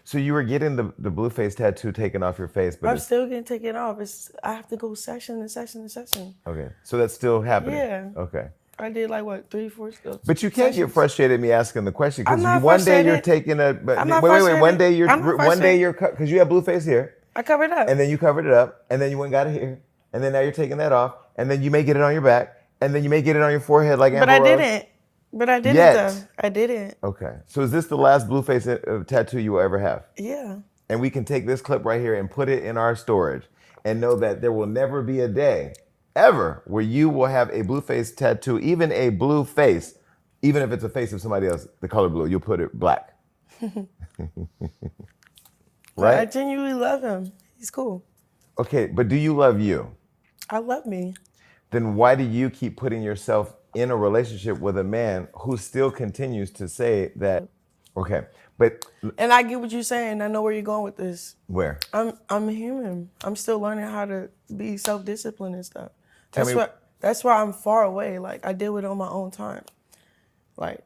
So you were getting the Blueface tattoo taken off your face, but I'm still getting taken off. I have to go session to session to session. Okay, so that's still happening. Yeah. Okay. I did like what 3, 4. But you can't get frustrated at me asking the question I'm because not one day you're frustrated. taking a. But I'm not wait. frustrated. I'm not One day frustrated. you're because you have Blueface here, I covered up. and then you covered it up, and then you went and got it here, and then now you're taking that off, and then you may get it on your back, and then you may get it on your forehead like Amber But I Rose. didn't. But I didn't Yet. though. I didn't. Okay. So is this the last Blueface tattoo you will ever have? Yeah. And we can take this clip right here and put it in our storage and know that there will never be a day ever where you will have a Blueface tattoo, even a blue face, even if it's a face of somebody else, the color blue, you'll put it black. Right? I genuinely love him. He's cool. Okay, but do you love you? I love me. Then why do you keep putting yourself in a relationship with a man who still continues to say that, okay, but... And I get what you're saying. I know where you're going with this. Where? I'm human. I'm still learning how to be self-disciplined and stuff. That's why I'm far away. Like, I deal with it on my own time. Like,